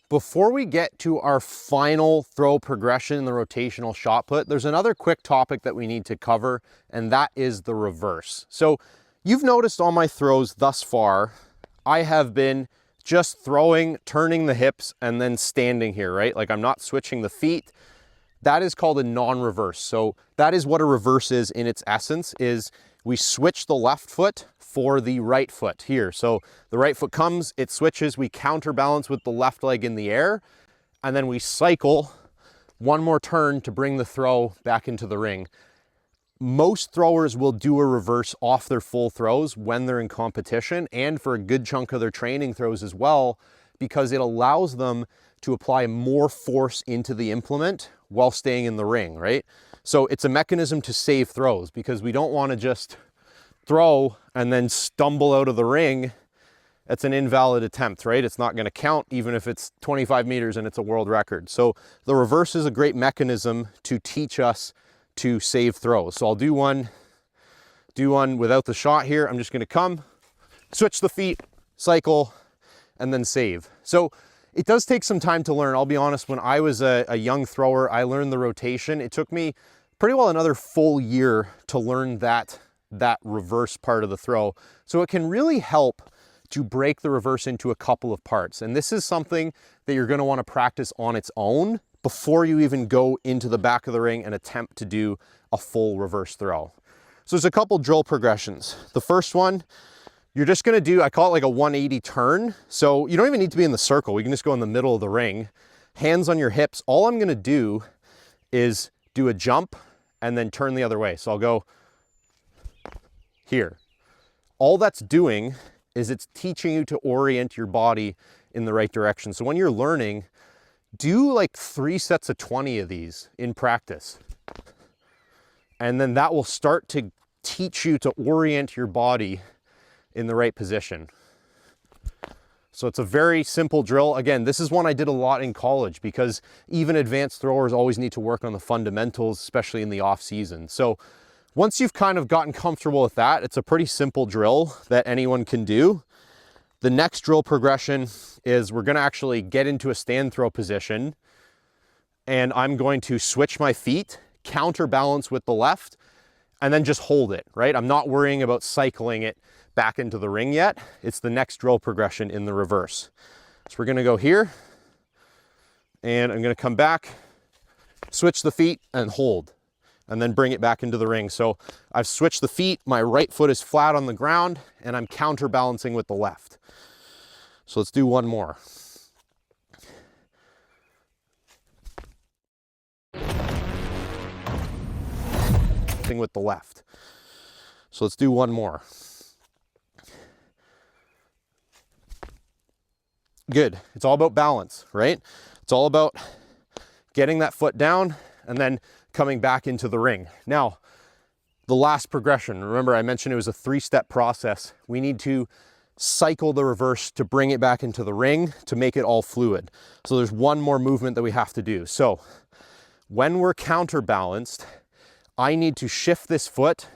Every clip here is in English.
Before we get to our final throw progression in the rotational shot put, there's another quick topic that we need to cover, and that is the reverse. So you've noticed on my throws thus far, I have been just throwing, turning the hips, and then standing here, right? Like I'm not switching the feet. That is called a non-reverse. So that is what a reverse is in its essence, is we switch the left foot for the right foot here. So the right foot comes, it switches, we counterbalance with the left leg in the air, and then we cycle one more turn to bring the throw back into the ring. Most throwers will do a reverse off their full throws when they're in competition, and for a good chunk of their training throws as well, because it allows them to apply more force into the implement while staying in the ring, right? So it's a mechanism to save throws, because we don't want to just throw and then stumble out of the ring. It's an invalid attempt, right? It's not going to count even if it's 25 meters and it's a world record. So the reverse is a great mechanism to teach us to save throws. So I'll do one without the shot here. I'm just going to come, switch the feet, cycle, and then save. So it does take some time to learn. I'll be honest, when I was a young thrower, I learned the rotation. It took me pretty well another full year to learn that reverse part of the throw. So it can really help to break the reverse into a couple of parts. And this is something that you're going to want to practice on its own before you even go into the back of the ring and attempt to do a full reverse throw. So there's a couple drill progressions. The first one, you're just going to do, I call it like a 180 turn. So you don't even need to be in the circle. We can just go in the middle of the ring, hands on your hips. All I'm going to do is do a jump and then turn the other way. So I'll go here. All that's doing is it's teaching you to orient your body in the right direction. So when you're learning, do like 3 sets of 20 of these in practice. And then that will start to teach you to orient your body in the right position. So it's a very simple drill. Again, this is one I did a lot in college, because even advanced throwers always need to work on the fundamentals, especially in the off season. So once you've kind of gotten comfortable with that, it's a pretty simple drill that anyone can do. The next drill progression is we're going to actually get into a stand throw position, and I'm going to switch my feet, counterbalance with the left, and then just hold it, right? I'm not worrying about cycling it back into the ring yet. It's the next drill progression in the reverse. So we're going to go here, and I'm going to come back, switch the feet, and hold, and then bring it back into the ring. So I've switched the feet, my right foot is flat on the ground, and I'm counterbalancing with the left. So let's do one more. With the left. So let's do one more. Good. It's all about balance, right? It's all about getting that foot down and then coming back into the ring. Now, the last progression, remember I mentioned it was a 3-step process. We need to cycle the reverse to bring it back into the ring to make it all fluid. So there's one more movement that we have to do. So when we're counterbalanced, I need to shift this foot,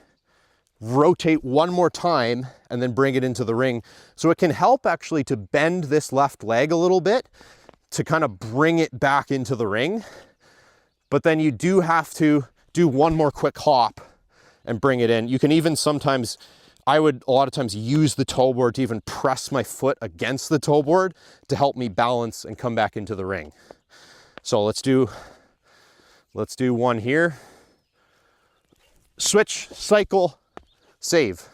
rotate one more time, and then bring it into the ring. So it can help actually to bend this left leg a little bit to kind of bring it back into the ring. But then you do have to do one more quick hop and bring it in. You can even sometimes, I would a lot of times use the toe board to even press my foot against the toe board to help me balance and come back into the ring. So let's do one here. Switch, cycle, save.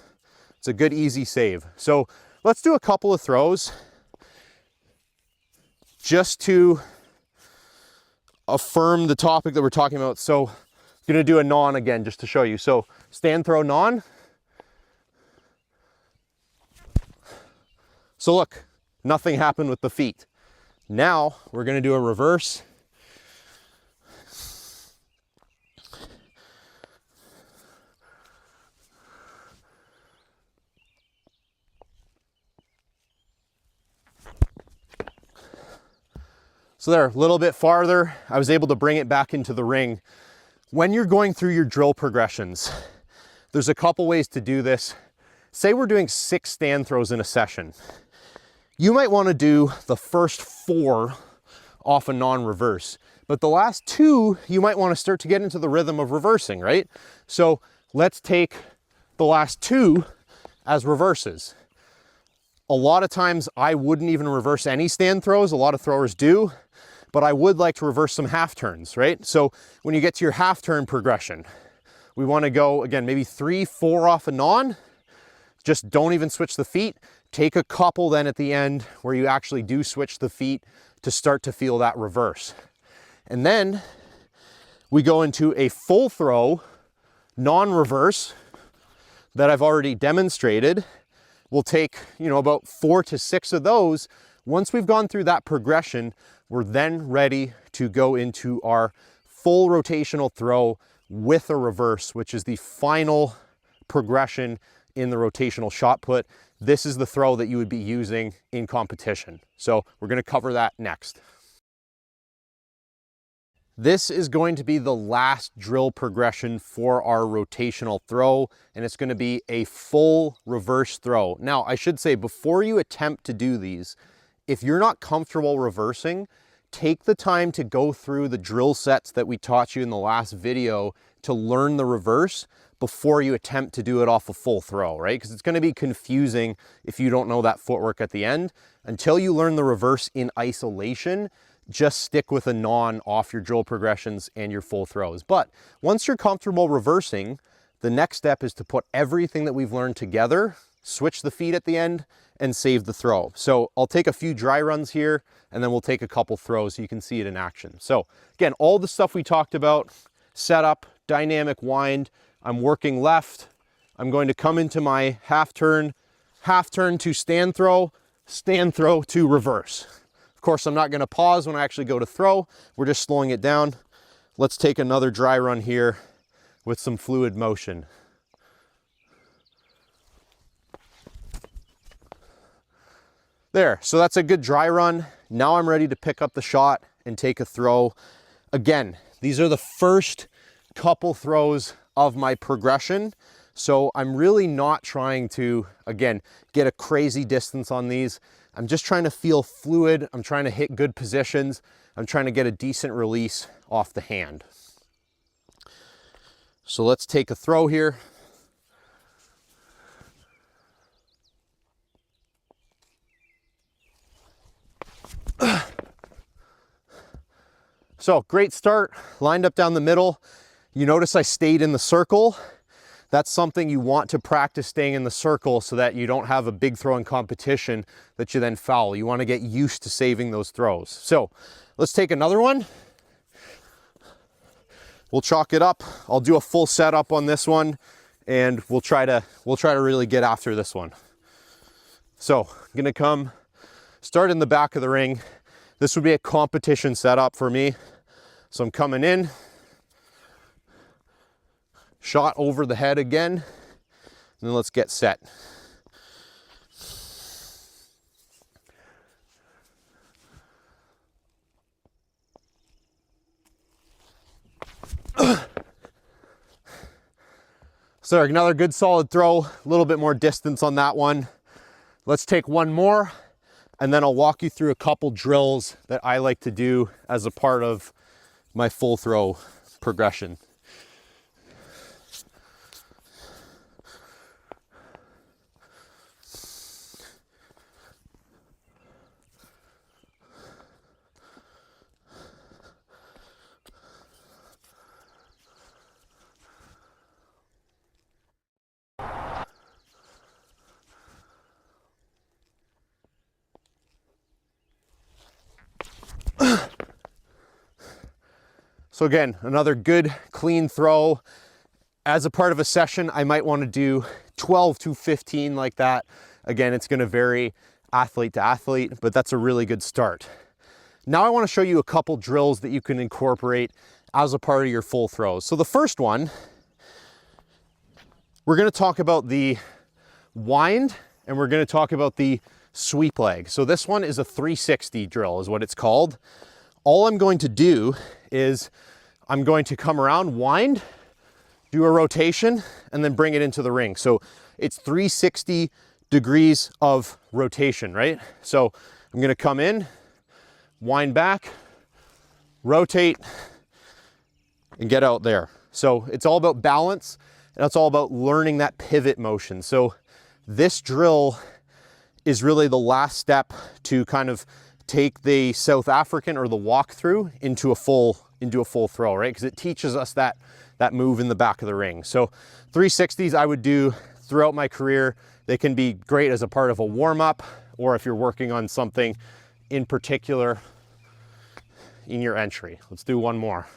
It's a good, easy save. So let's do a couple of throws just to affirm the topic that we're talking about. So I'm gonna do a non again, just to show you. So stand throw non. So look, nothing happened with the feet. Now we're gonna do a reverse. So there, a little bit farther, I was able to bring it back into the ring. When you're going through your drill progressions, there's a couple ways to do this. Say we're doing 6 stand throws in a session. You might want to do the first 4 off a non-reverse. But the last two, you might want to start to get into the rhythm of reversing, right? So let's take the last two as reverses. A lot of times I wouldn't even reverse any stand throws. A lot of throwers do, but I would like to reverse some half turns, right? So when you get to your half turn progression, we want to go again, maybe 3, 4 off a non. Just don't even switch the feet. Take a couple then at the end where you actually do switch the feet to start to feel that reverse. And then we go into a full throw, non-reverse that I've already demonstrated. We'll take, about 4 to 6 of those. Once we've gone through that progression, we're then ready to go into our full rotational throw with a reverse, which is the final progression in the rotational shot put. This is the throw that you would be using in competition. So we're going to cover that next. This is going to be the last drill progression for our rotational throw, and it's going to be a full reverse throw. Now, I should say, before you attempt to do these, if you're not comfortable reversing, take the time to go through the drill sets that we taught you in the last video to learn the reverse before you attempt to do it off a full throw, right? Because it's going to be confusing if you don't know that footwork at the end. Until you learn the reverse in isolation, just stick with a non off your drill progressions and your full throws. But once you're comfortable reversing, the next step is to put everything that we've learned together, switch the feet at the end, and save the throw. So I'll take a few dry runs here, and then we'll take a couple throws so you can see it in action. So again, all the stuff we talked about, setup, dynamic wind, I'm working left, I'm going to come into my half turn to stand throw to reverse. Of course, I'm not going to pause when I actually go to throw. We're just slowing it down. Let's take another dry run here with some fluid motion. There, so that's a good dry run. Now I'm ready to pick up the shot and take a throw. Again, these are the first couple throws of my progression. So I'm really not trying to, again, get a crazy distance on these. I'm just trying to feel fluid. I'm trying to hit good positions. I'm trying to get a decent release off the hand. So let's take a throw here. So great start, lined up down the middle. You notice I stayed in the circle. That's something you want to practice, staying in the circle, so that you don't have a big throw in competition that you then foul. You want to get used to saving those throws. So let's take another one. We'll chalk it up. I'll do a full setup on this one, and we'll try to really get after this one. So I'm gonna come start in the back of the ring. This would be a competition setup for me. So I'm coming in, shot over the head again, and then let's get set. So another good solid throw, a little bit more distance on that one. Let's take one more, and then I'll walk you through a couple drills that I like to do as a part of my full throw progression. So again, another good clean throw. As a part of a session, I might want to do 12 to 15 like that. Again, it's going to vary athlete to athlete, but that's a really good start. Now I want to show you a couple drills that you can incorporate as a part of your full throws. So the first one, we're going to talk about the wind, and we're going to talk about the sweep leg. So this one is a 360 drill is what it's called. All I'm going to do is I'm going to come around, wind, do a rotation, and then bring it into the ring. So it's 360 degrees of rotation, right? So I'm gonna come in, wind back, rotate, and get out there. So it's all about balance, and it's all about learning that pivot motion. So this drill is really the last step to kind of take the South African or the walkthrough into a full throw, right? Because it teaches us that move in the back of the ring. So 360s I would do throughout my career. They can be great as a part of a warm-up, or if you're working on something in particular in your entry. Let's do one more.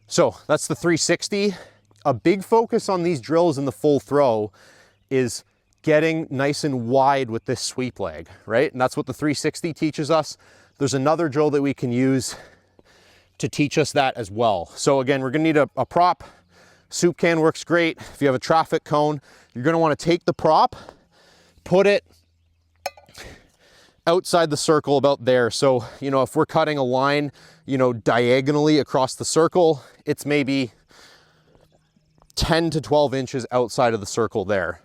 So that's the 360. A big focus on these drills in the full throw is getting nice and wide with this sweep leg, right? And that's what the 360 teaches us. There's another drill that we can use to teach us that as well. So again, we're gonna need a prop. Soup can works great. If you have a traffic cone, you're gonna wanna take the prop, put it outside the circle about there. So, you know, if we're cutting a line, you know, diagonally across the circle, it's maybe 10 to 12 inches outside of the circle there.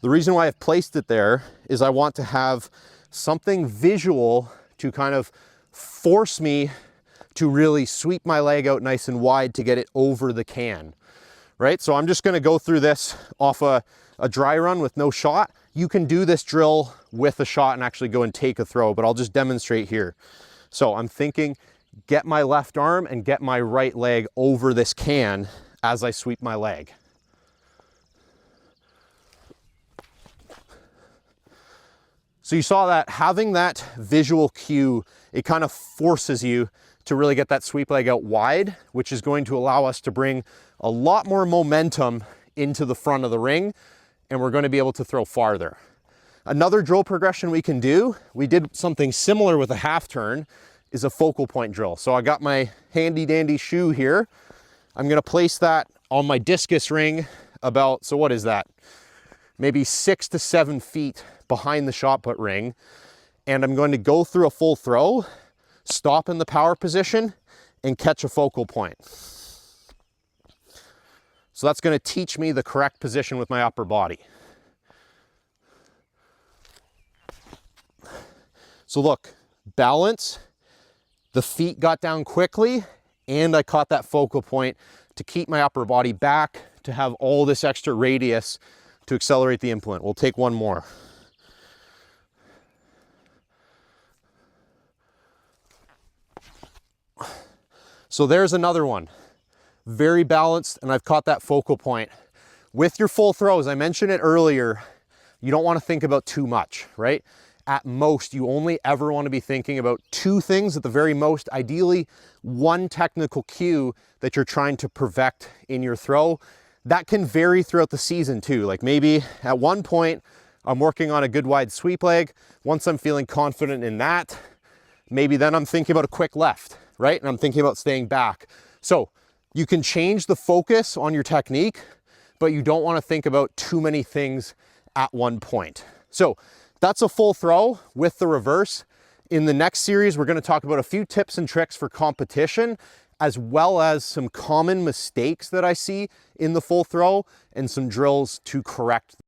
The reason why I've placed it there is I want to have something visual to kind of force me to really sweep my leg out nice and wide to get it over the can, right? So I'm just gonna go through this off a dry run with no shot. You can do this drill with a shot and actually go and take a throw, but I'll just demonstrate here. So I'm thinking, get my left arm and get my right leg over this can as I sweep my leg. So you saw that having that visual cue, it kind of forces you to really get that sweep leg out wide, which is going to allow us to bring a lot more momentum into the front of the ring, and we're going to be able to throw farther. Another drill progression we can do, we did something similar with a half turn, is a focal point drill. So I got my handy dandy shoe here. I'm gonna place that on my discus ring about, so what is that? Maybe 6 to 7 feet behind the shot put ring. And I'm going to go through a full throw, stop in the power position, and catch a focal point. So that's gonna teach me the correct position with my upper body. So look, balance, the feet got down quickly, and I caught that focal point to keep my upper body back, to have all this extra radius to accelerate the implement. We'll take one more. So there's another one. Very balanced, and I've caught that focal point. With your full throws, I mentioned it earlier, you don't want to think about too much, right? At most, you only ever want to be thinking about 2 things at the very most, ideally 1 technical cue that you're trying to perfect in your throw. That can vary throughout the season too. Like maybe at one point, I'm working on a good wide sweep leg. Once I'm feeling confident in that, maybe then I'm thinking about a quick left, right? And I'm thinking about staying back. So you can change the focus on your technique, but you don't want to think about too many things at one point. So that's a full throw with the reverse. In the next series, we're going to talk about a few tips and tricks for competition, as well as some common mistakes that I see in the full throw and some drills to correct